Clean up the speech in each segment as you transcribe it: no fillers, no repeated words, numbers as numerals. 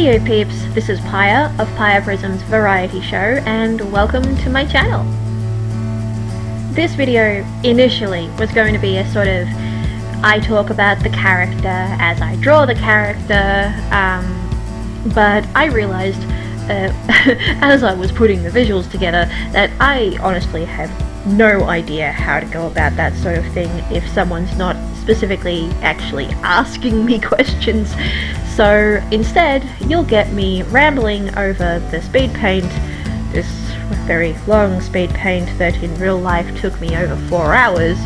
Hey yo peeps, this is Paya of Paya Prism's Variety Show and welcome to my channel. This video initially was going to be a sort of I talk about the character as I draw the character, but I realised as I was putting the visuals together that I honestly have no idea how to go about that sort of thing if someone's not specifically actually asking me questions. So instead, you'll get me rambling over the Speedpaint, this very long Speedpaint that in real life took me over 4 hours.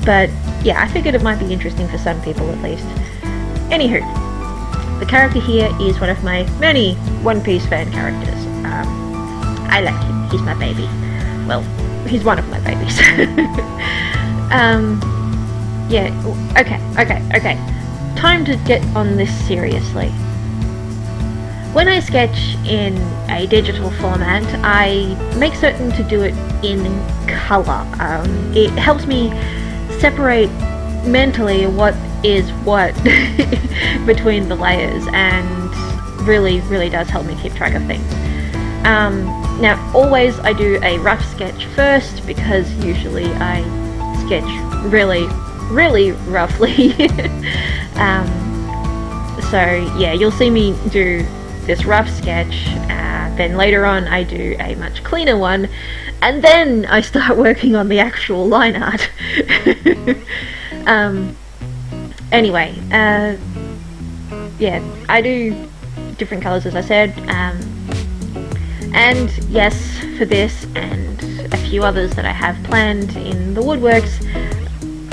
But yeah, I figured it might be interesting for some people at least. Anywho, the character here is one of my many One Piece fan characters. I like him, he's my baby. Well, he's one of my babies. Yeah, okay. Time to get on this seriously. When I sketch in a digital format, I make certain to do it in colour. It helps me separate mentally what is what between the layers, and really does help me keep track of things. Now, always I do a rough sketch first, because usually I sketch really roughly. So yeah, you'll see me do this rough sketch, then later on I do a much cleaner one, and then I start working on the actual line art. Anyway, yeah, I do different colours as I said, and yes, for this and a few others that I have planned in the woodworks,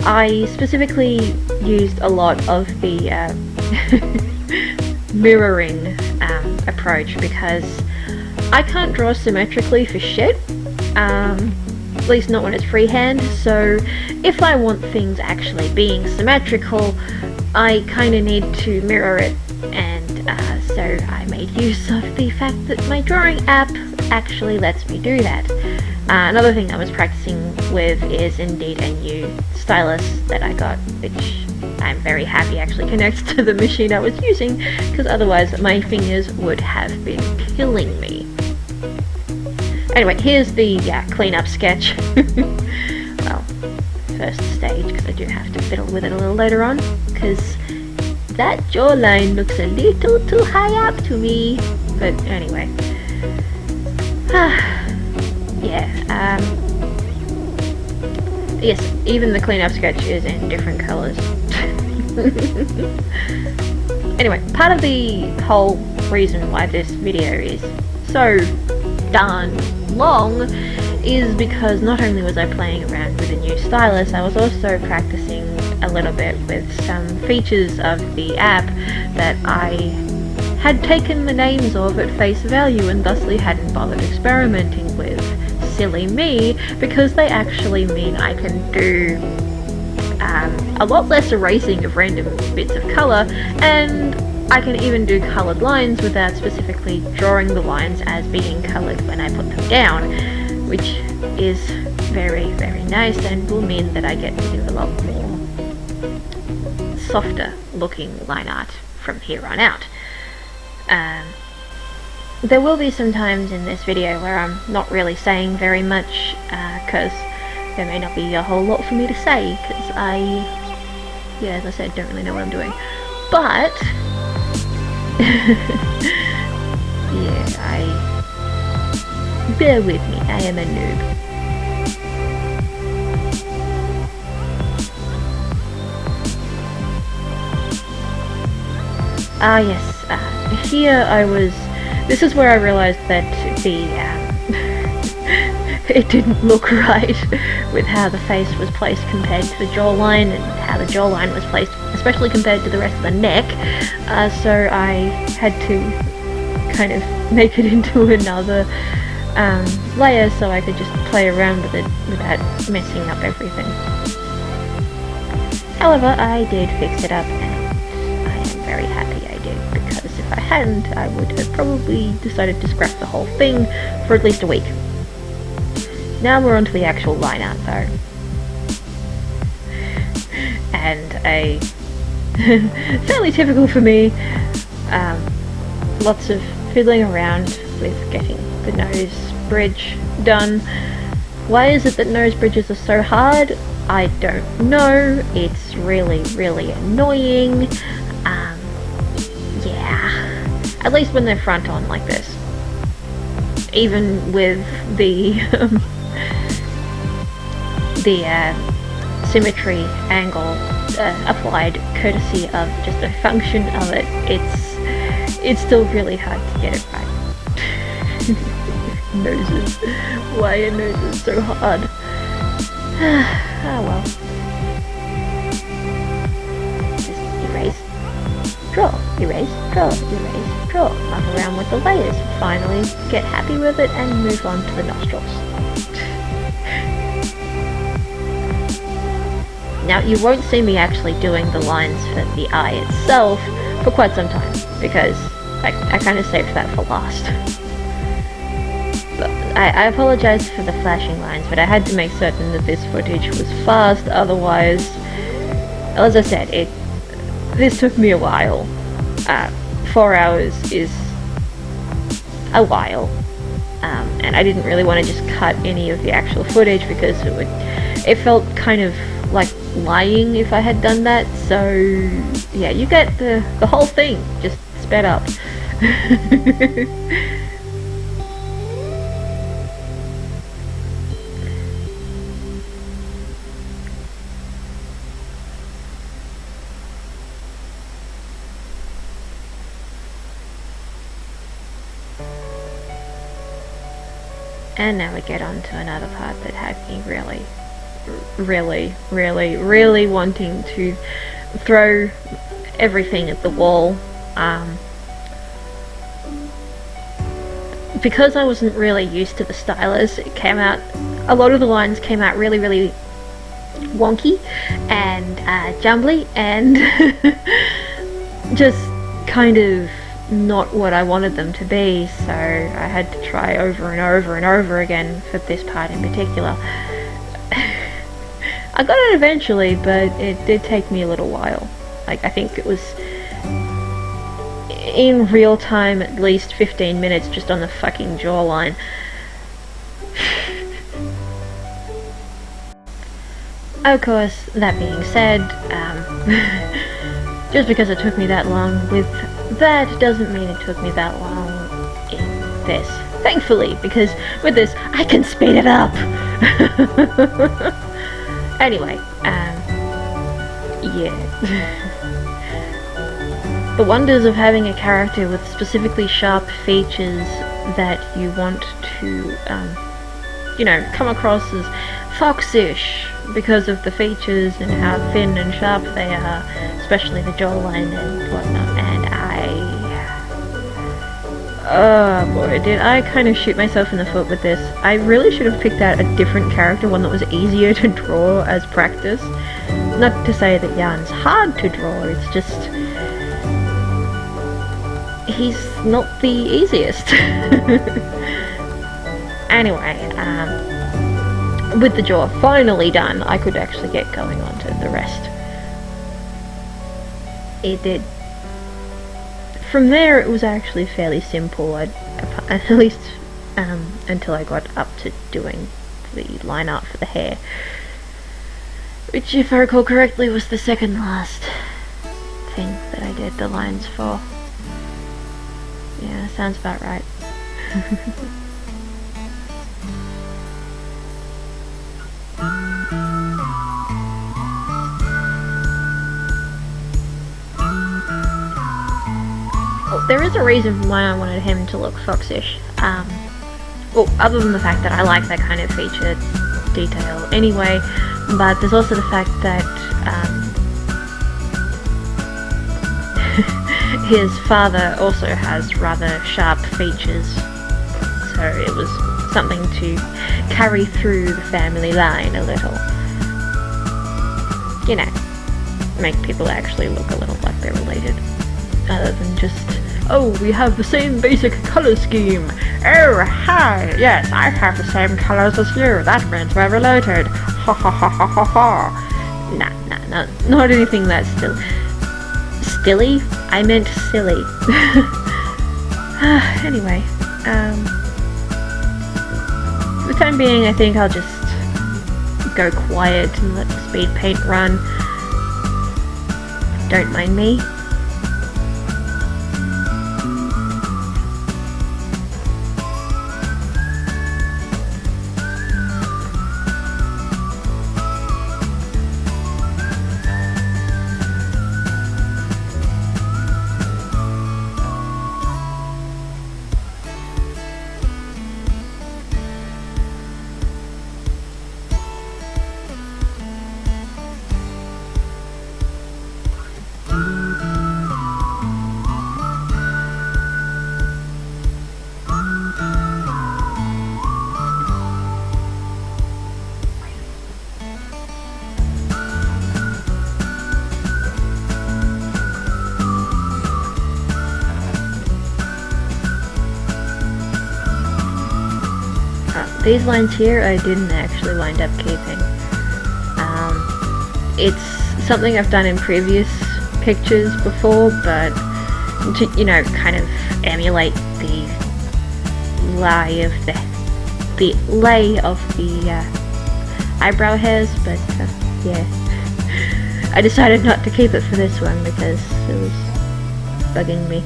I specifically used a lot of the mirroring approach, because I can't draw symmetrically for shit, at least not when it's freehand. So if I want things actually being symmetrical, I kind of need to mirror it, and so I made use of the fact that my drawing app actually lets me do that. Another thing I was practicing with is indeed a new stylus that I got, which I'm very happy actually connects to the machine I was using, because otherwise my fingers would have been killing me. Anyway, here's the clean-up sketch. Well, first stage, because I do have to fiddle with it a little later on, because that jawline looks a little too high up to me. But anyway. Yeah, yes, even the cleanup sketch is in different colours. Anyway, part of the whole reason why this video is so darn long is because not only was I playing around with a new stylus, I was also practicing a little bit with some features of the app that I had taken the names of at face value and thusly hadn't bothered experimenting with. Silly me, because they actually mean I can do a lot less erasing of random bits of colour, and I can even do coloured lines without specifically drawing the lines as being coloured when I put them down, which is very nice and will mean that I get to do a lot more softer looking line art from here on out. There will be some times in this video where I'm not really saying very much, because there may not be a whole lot for me to say, because yeah, as I said, don't really know what I'm doing. But, yeah, bear with me, I am a noob. Yes, here I was. This is where I realised that the it didn't look right with how the face was placed compared to the jawline, and how the jawline was placed, especially compared to the rest of the neck. So I had to kind of make it into another layer so I could just play around with it without messing up everything. However, I did fix it up, and I am very happy I did, because if I hadn't, I would have probably decided to scrap the whole thing for at least a week. Now we're on to the actual line art though. And a fairly typical for me. Lots of fiddling around with getting the nose bridge done. Why is it that nose bridges are so hard? I don't know. It's really, really annoying. Yeah. At least when they're front on like this. Even with the symmetry angle applied courtesy of just a function of it, it's still really hard to get it right. Noses. Why are noses so hard? Ah well. Just erase, draw, erase, draw, erase, draw. Muck around with the layers. Finally get happy with it and move on to the nostrils. Now you won't see me actually doing the lines for the eye itself for quite some time, because I kind of saved that for last. But I apologize for the flashing lines, but I had to make certain that this footage was fast, otherwise, as I said, this took me a while. 4 hours is a while, and I didn't really want to just cut any of the actual footage because it felt kind of like lying if I had done that, so yeah, you get the whole thing, just sped up. And now we get on to another part that had me really wanting to throw everything at the wall. Because I wasn't really used to the stylus, a lot of the lines came out really wonky and jumbly and just kind of not what I wanted them to be, so I had to try over and over again for this part in particular. I got it eventually, but it did take me a little while. Like, I think it was in real time at least 15 minutes just on the fucking jawline. Of course, that being said, just because it took me that long with that doesn't mean it took me that long in this. Thankfully, because with this, I can speed it up! Anyway, yeah. The wonders of having a character with specifically sharp features that you want to, you know, come across as foxish because of the features and how thin and sharp they are, especially the jawline and whatnot, and oh boy, did I kind of shoot myself in the foot with this. I really should have picked out a different character, one that was easier to draw as practice. Not to say that Jan's hard to draw, it's just he's not the easiest. Anyway, with the jaw finally done, I could actually get going on to the rest. It did. From there, it was actually fairly simple, at least until I got up to doing the line art for the hair, which, if I recall correctly, was the second last thing that I did the lines for. Yeah, sounds about right. Well, there is a reason why I wanted him to look foxish. Well, other than the fact that I like that kind of feature detail anyway, but there's also the fact that his father also has rather sharp features, so it was something to carry through the family line a little. You know, make people actually look a little like they're related, other than just, oh, we have the same basic colour scheme. Oh, hi, yes, I have the same colours as you. That means we're related. Ha ha ha ha ha ha. Nah, not anything that's still... Stilly? I meant silly. Anyway, for the time being, I think I'll just go quiet and let the Speedpaint run. Don't mind me. These lines here I didn't actually wind up keeping. It's something I've done in previous pictures before, but to, you know, kind of emulate the lay of the eyebrow hairs, but yeah. I decided not to keep it for this one because it was bugging me.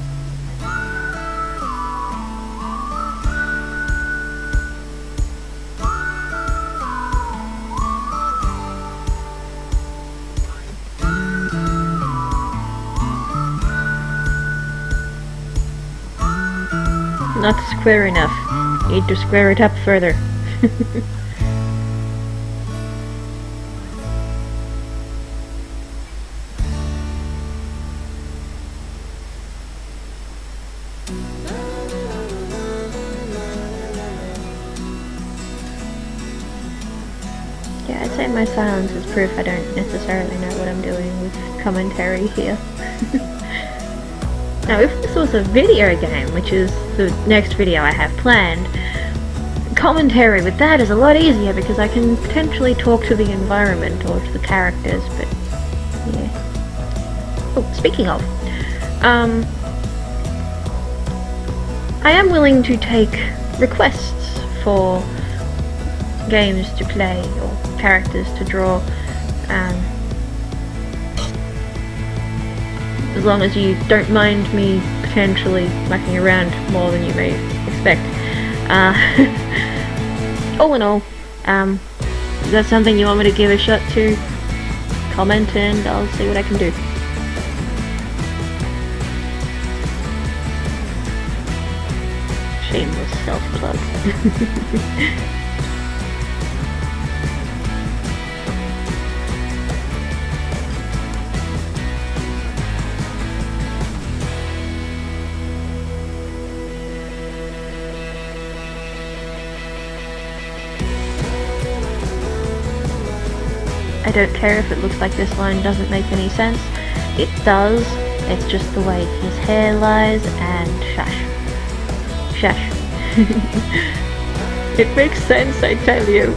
Not square enough. Need to square it up further. Yeah, I'd say my silence is proof I don't necessarily know what I'm doing with commentary here. Now, if this was a video game, which is the next video I have planned, commentary with that is a lot easier because I can potentially talk to the environment or to the characters, but yeah. Oh, speaking of, I am willing to take requests for games to play or characters to draw, as long as you don't mind me potentially mucking around more than you may expect. All in all, is that something you want me to give a shot to? Comment and I'll see what I can do. Shameless self-plug. I don't care if it looks like this line doesn't make any sense. It does. It's just the way his hair lies, and shush. Shush. It makes sense, I tell you.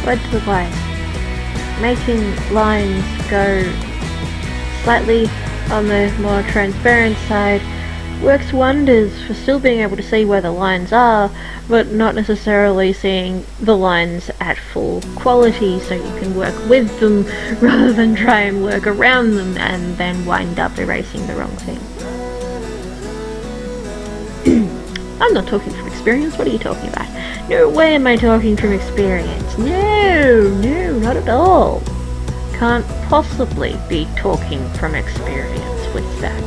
Word to the wise. Making lines go slightly on the more transparent side works wonders for still being able to see where the lines are, but not necessarily seeing the lines at full quality, so you can work with them rather than try and work around them and then wind up erasing the wrong thing. I'm not talking from experience, what are you talking about? No way am I talking from experience. No, not at all. Can't possibly be talking from experience with that.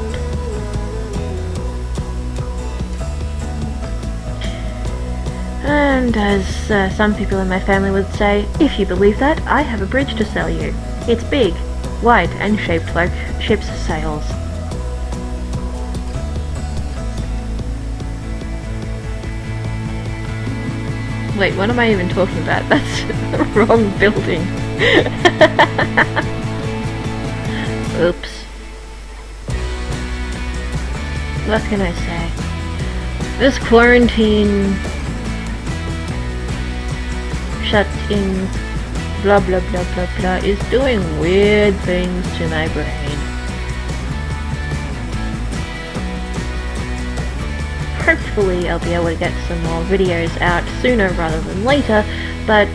And as some people in my family would say, if you believe that, I have a bridge to sell you. It's big, wide, and shaped like ships' sails. Wait, what am I even talking about? That's the wrong building. Oops. What can I say? This quarantine, shut in, blah blah blah blah blah, is doing weird things to my brain. Hopefully I'll be able to get some more videos out sooner rather than later, but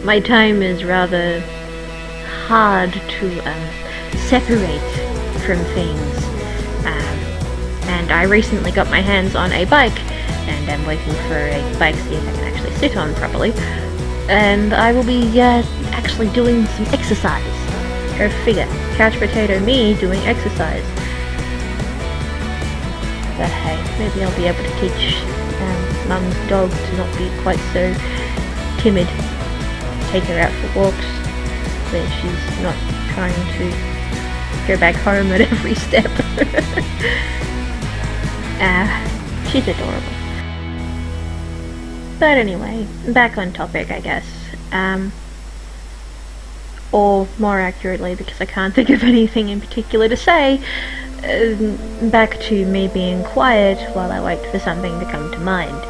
my time is rather hard to separate from things. And I recently got my hands on a bike, and I'm waiting for a bike to see if I can actually sit on properly. And I will be actually doing some exercise. Go figure. Couch potato me doing exercise. But hey, maybe I'll be able to teach Mum's dog to not be quite so timid. Take her out for walks where she's not trying to go back home at every step. She's adorable. But anyway, back on topic, I guess. Or more accurately, because I can't think of anything in particular to say, back to me being quiet while I wait for something to come to mind.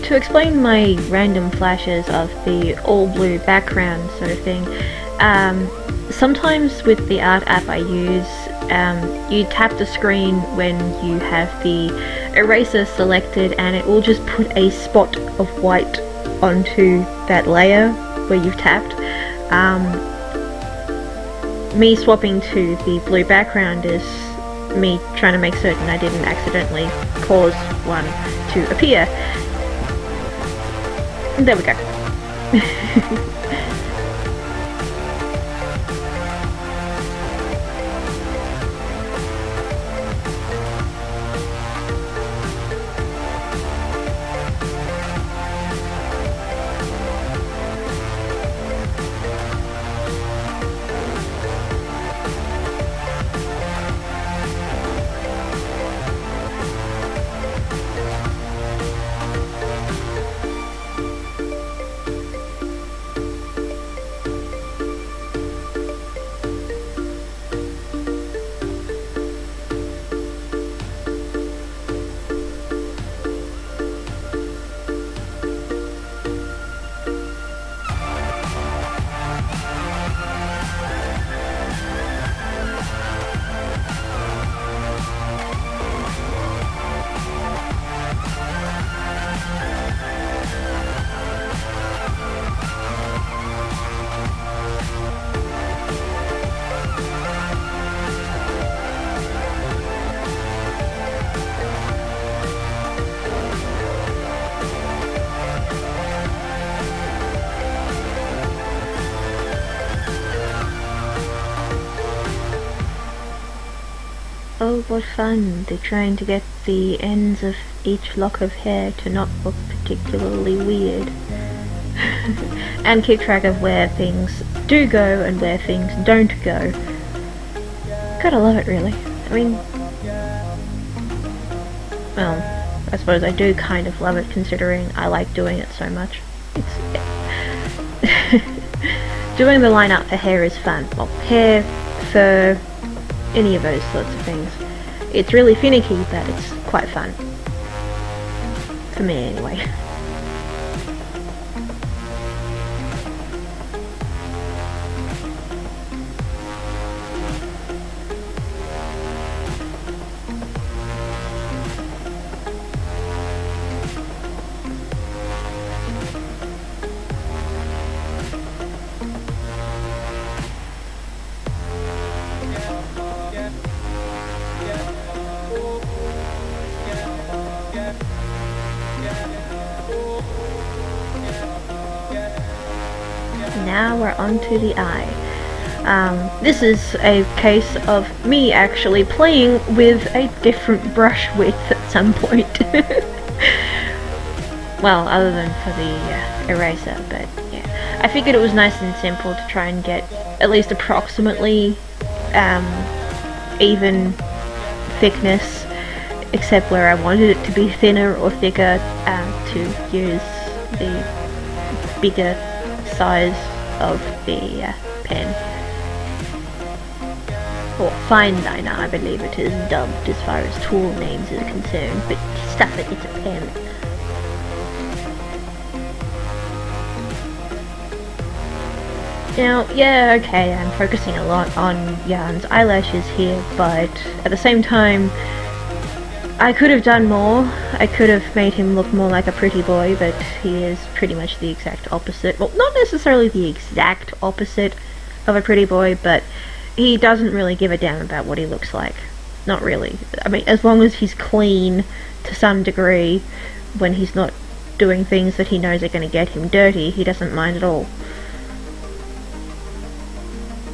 To explain my random flashes of the all blue background sort of thing, sometimes with the art app I use, you tap the screen when you have the eraser selected and it will just put a spot of white onto that layer where you've tapped. Me swapping to the blue background is me trying to make certain I didn't accidentally cause one to appear. There we go. Oh, what fun! They're trying to get the ends of each lock of hair to not look particularly weird. And keep track of where things do go and where things don't go. Gotta love it, really. I mean, well, I suppose I do kind of love it considering I like doing it so much. Doing the line art for hair is fun. Well, hair, fur, any of those sorts of things. It's really finicky, but it's quite fun. For me, anyway. Now we're on to the eye. This is a case of me actually playing with a different brush width at some point. Well, other than for the eraser, but yeah. I figured it was nice and simple to try and get at least approximately even thickness, except where I wanted it to be thinner or thicker, to use the bigger size of the pen. Or fine liner, I believe it is dubbed as far as tool names are concerned, but stuff it, it's a pen. Now, yeah, okay, I'm focusing a lot on Yarn's eyelashes here, but at the same time, I could have done more. I could have made him look more like a pretty boy, but he is pretty much the exact opposite. Well, not necessarily the exact opposite of a pretty boy, but he doesn't really give a damn about what he looks like. Not really. I mean, as long as he's clean to some degree, when he's not doing things that he knows are going to get him dirty, he doesn't mind at all.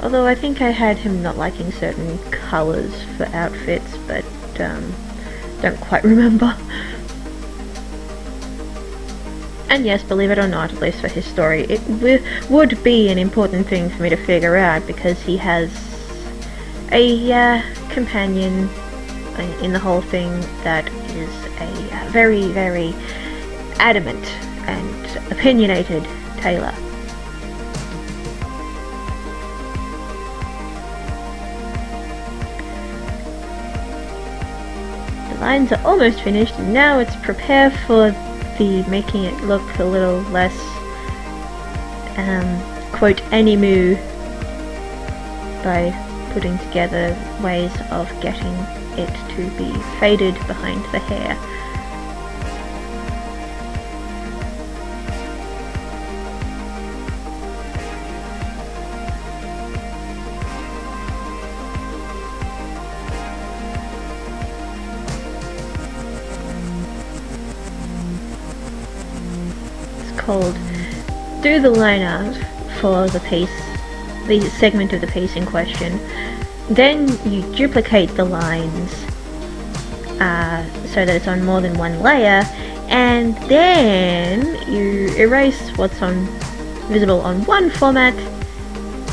Although I think I had him not liking certain colours for outfits, but don't quite remember. And yes, believe it or not, at least for his story, it would be an important thing for me to figure out, because he has a companion in the whole thing that is a very, very adamant and opinionated tailor. The lines are almost finished, and now it's prepare for the making it look a little less quote anime by putting together ways of getting it to be faded behind the hair. Called do the line art for the piece, the segment of the piece in question, then you duplicate the lines so that it's on more than one layer, and then you erase what's visible on one format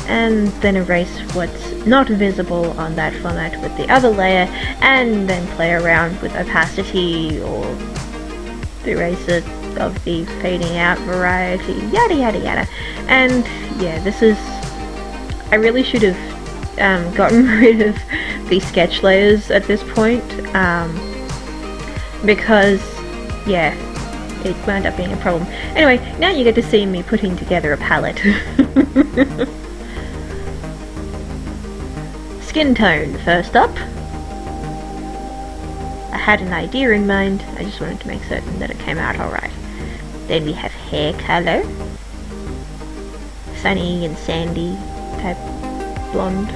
and then erase what's not visible on that format with the other layer, and then play around with opacity or the eraser of the fading out variety, yada yada yada. And yeah, this is, I really should have gotten rid of the sketch layers at this point, because yeah, it wound up being a problem. Anyway, now you get to see me putting together a palette. Skin tone first up. I had an idea in mind, I just wanted to make certain that it came out alright. Then we have hair color, sunny and sandy type blonde.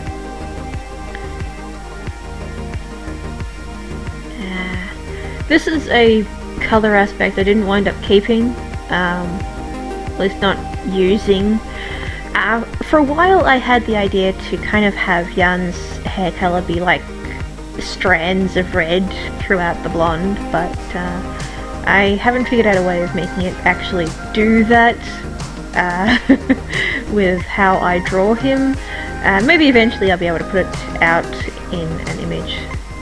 This is a color aspect I didn't wind up keeping, at least not using. For a while I had the idea to kind of have Yarn's hair color be like strands of red throughout the blonde, but I haven't figured out a way of making it actually do that with how I draw him. Maybe eventually I'll be able to put it out in an image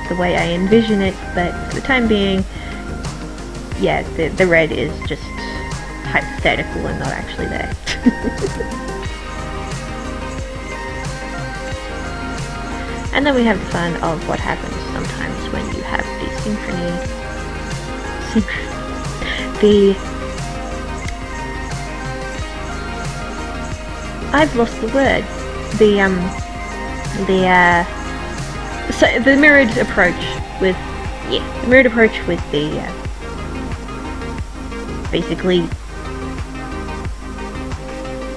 the way I envision it, but for the time being, yeah, the red is just hypothetical and not actually there. And then we have the fun of what happens sometimes when you have I've lost the word. So the mirrored approach with, the mirrored approach with the, basically,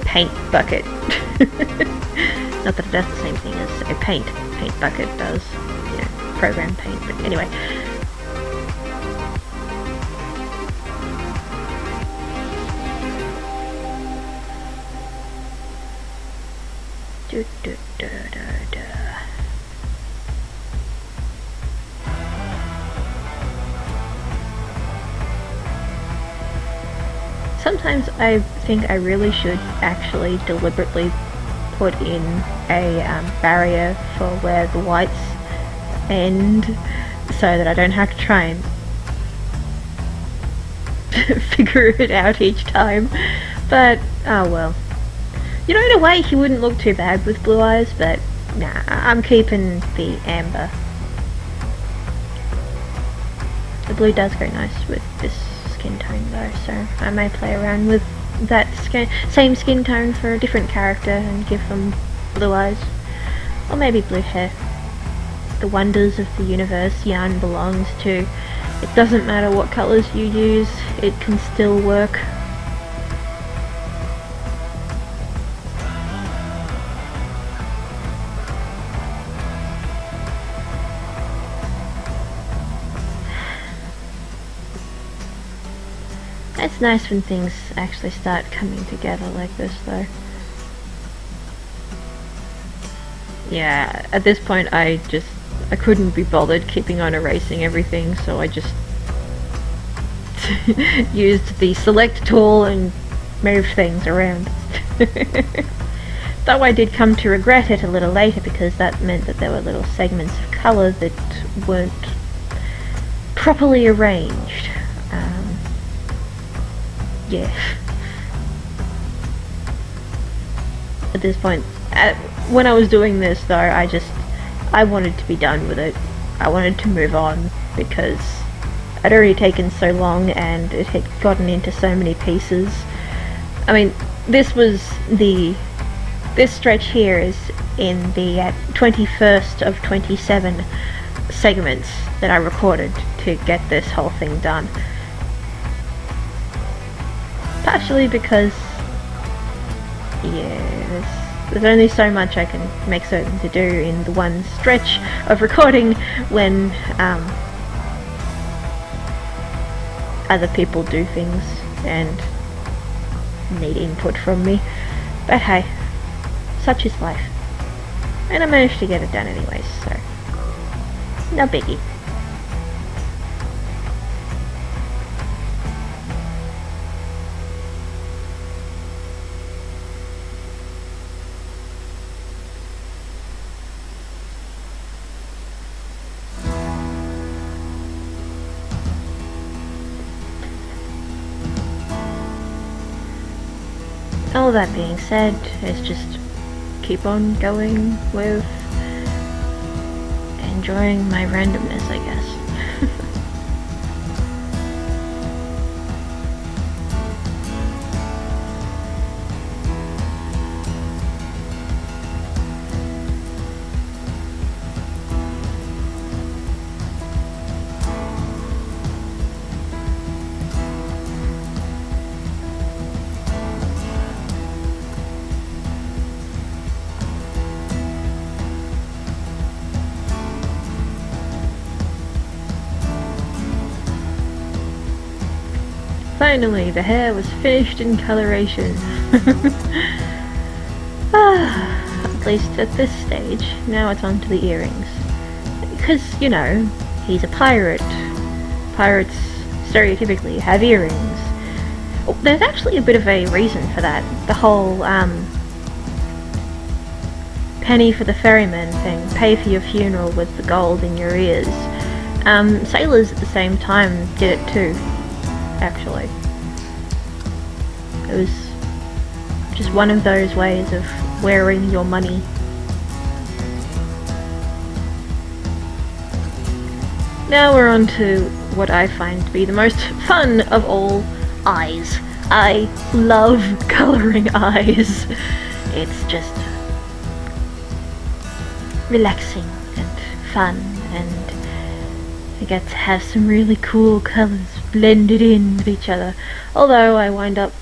paint bucket. Not that it does the same thing as a paint bucket does, program paint, but anyway. Sometimes I think I really should actually deliberately put in a barrier for where the whites end, so that I don't have to try and figure it out each time. But oh well. You know, in a way he wouldn't look too bad with blue eyes, but nah, I'm keeping the amber. The blue does go nice with this skin tone though, so I may play around with that same skin tone for a different character and give them blue eyes. Or maybe blue hair. The wonders of the universe yarn belongs to. It doesn't matter what colours you use, it can still work. It's nice when things actually start coming together like this though. Yeah, at this point I couldn't be bothered keeping on erasing everything, so I just used the select tool and moved things around. Though I did come to regret it a little later, because that meant that there were little segments of colour that weren't properly arranged. Yeah. At this point, when I was doing this though, I wanted to be done with it. I wanted to move on, because I'd already taken so long and it had gotten into so many pieces. I mean, this stretch here is in the 21st of 27 segments that I recorded to get this whole thing done. Partially because, yeah, there's only so much I can make certain to do in the one stretch of recording when other people do things and need input from me. But hey, such is life. And I managed to get it done anyways, so no biggie. All that being said, is just keep on going with enjoying my randomness, I guess. Finally, the hair was finished in coloration. At least at this stage. Now it's on to the earrings. Because, you know, he's a pirate. Pirates stereotypically have earrings. Oh, there's actually a bit of a reason for that. The whole, penny for the ferryman thing. Pay for your funeral with the gold in your ears. Sailors at the same time did it too, actually. It was just one of those ways of wearing your money. Now we're on to what I find to be the most fun of all, eyes. I love colouring eyes. It's just relaxing and fun, and I get to have some really cool colours blended in with each other. Although I wind up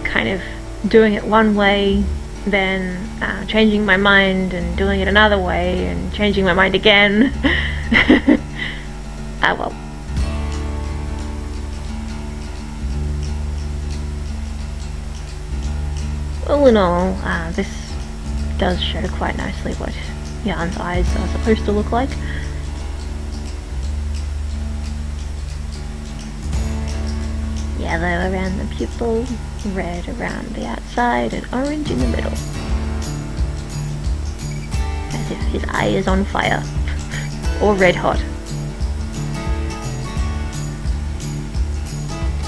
kind of doing it one way, then changing my mind and doing it another way and changing my mind again. Ah well. All in all, this does show quite nicely what Yarn's eyes are supposed to look like. Yeah, yellow around the pupil, red around the outside, and orange in the middle. As if his eye is on fire. Or red hot.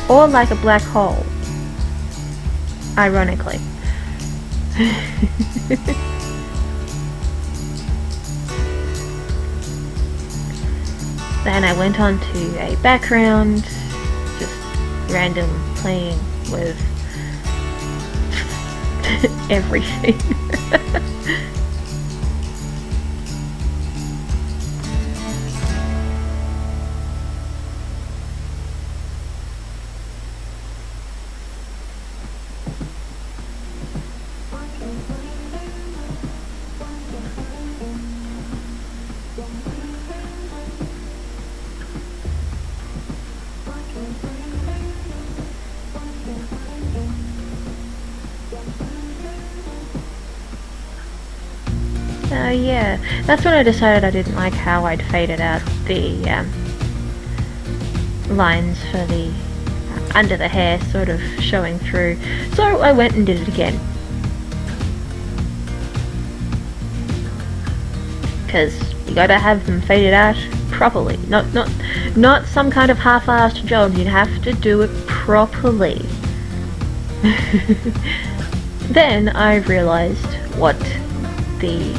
Or like a black hole. Ironically. Then I went on to a background, just random playing with everything. Yeah, that's when I decided I didn't like how I'd faded out the lines for the under the hair sort of showing through, so I went and did it again. Because you gotta have them faded out properly, not some kind of half-assed job. You have to do it properly. Then I realized what the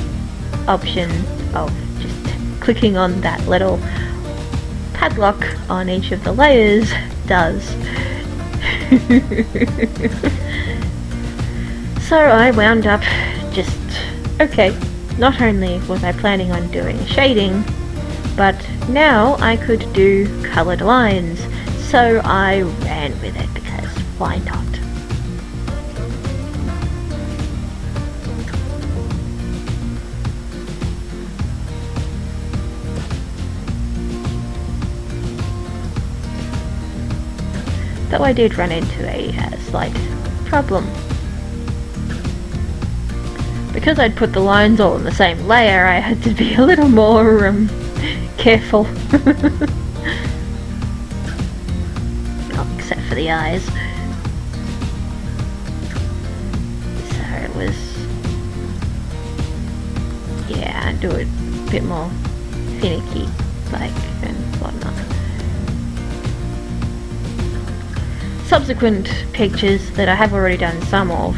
option of just clicking on that little padlock on each of the layers does. So I wound up just, okay, not only was I planning on doing shading, but now I could do coloured lines, so I ran with it because why not? Though I did run into a slight problem. Because I'd put the lines all in the same layer, I had to be a little more careful. Oh, except for the eyes. So it was... yeah, I'd do it a bit more finicky, like, and whatnot. Subsequent pictures that I have already done some of,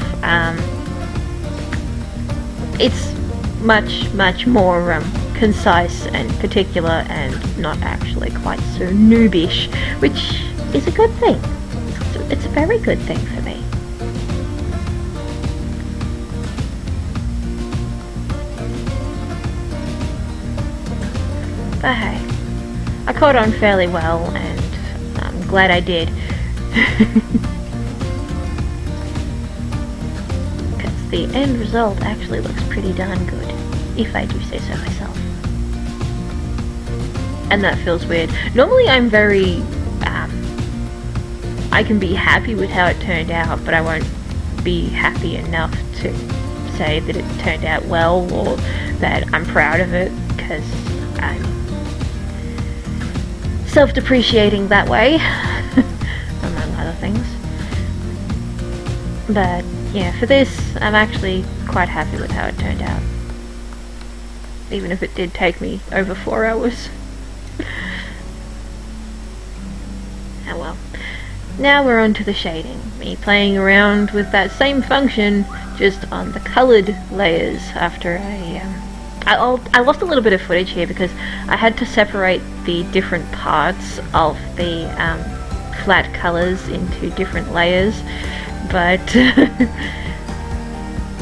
it's much more concise and particular and not actually quite so noobish, which is a good thing. It's a very good thing for me. But hey, I caught on fairly well and I'm glad I did. Because the end result actually looks pretty darn good, if I do say so myself. And that feels weird. Normally I'm very, I can be happy with how it turned out, but I won't be happy enough to say that it turned out well or that I'm proud of it, because I'm self-depreciating that way. Among other things. But yeah, for this I'm actually quite happy with how it turned out, even if it did take me over 4 hours. Oh well. Now we're on to the shading, me playing around with that same function just on the coloured layers after I lost a little bit of footage here because I had to separate the different parts of the flat colours into different layers, but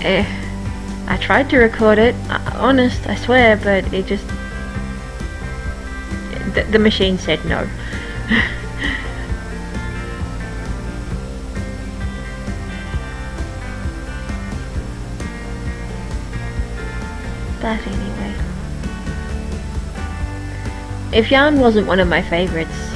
I tried to record it, honest, I swear, but it just, the machine said no. But anyway, if Yarn wasn't one of my favourites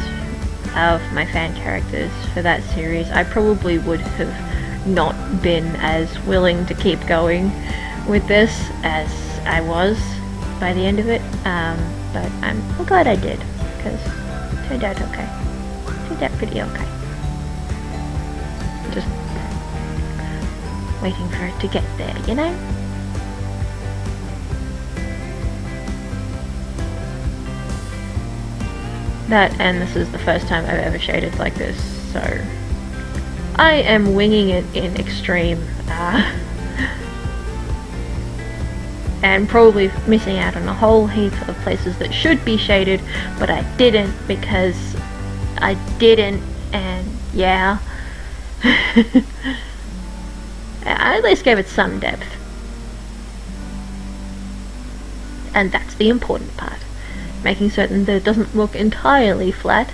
of my fan characters for that series, I probably would have not been as willing to keep going with this as I was by the end of it, but I'm glad I did, because it turned out okay. It turned out pretty okay. just waiting for it to get there, you know? That, and this is the first time I've ever shaded like this, so I am winging it in extreme, and probably missing out on a whole heap of places that should be shaded, but I didn't because I didn't, and yeah. I at least gave it some depth. And that's the important part. Making certain that it doesn't look entirely flat.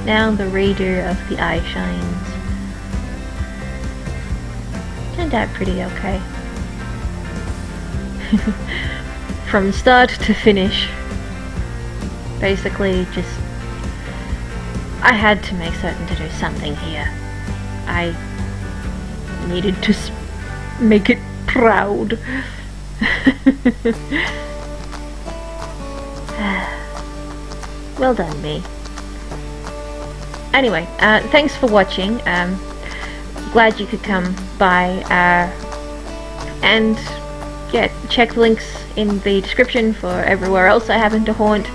Now the redo of the eye shines. Turned out pretty okay. From start to finish. Basically just... I had to make certain to do something here. I needed to make it proud. Well done, me. Anyway, thanks for watching. Glad you could come by, and yeah, check the links in the description for everywhere else I happen to haunt.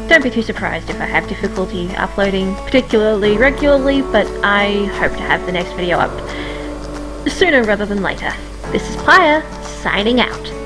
Don't be too surprised if I have difficulty uploading particularly regularly, but I hope to have the next video up sooner rather than later. This is Playa, signing out.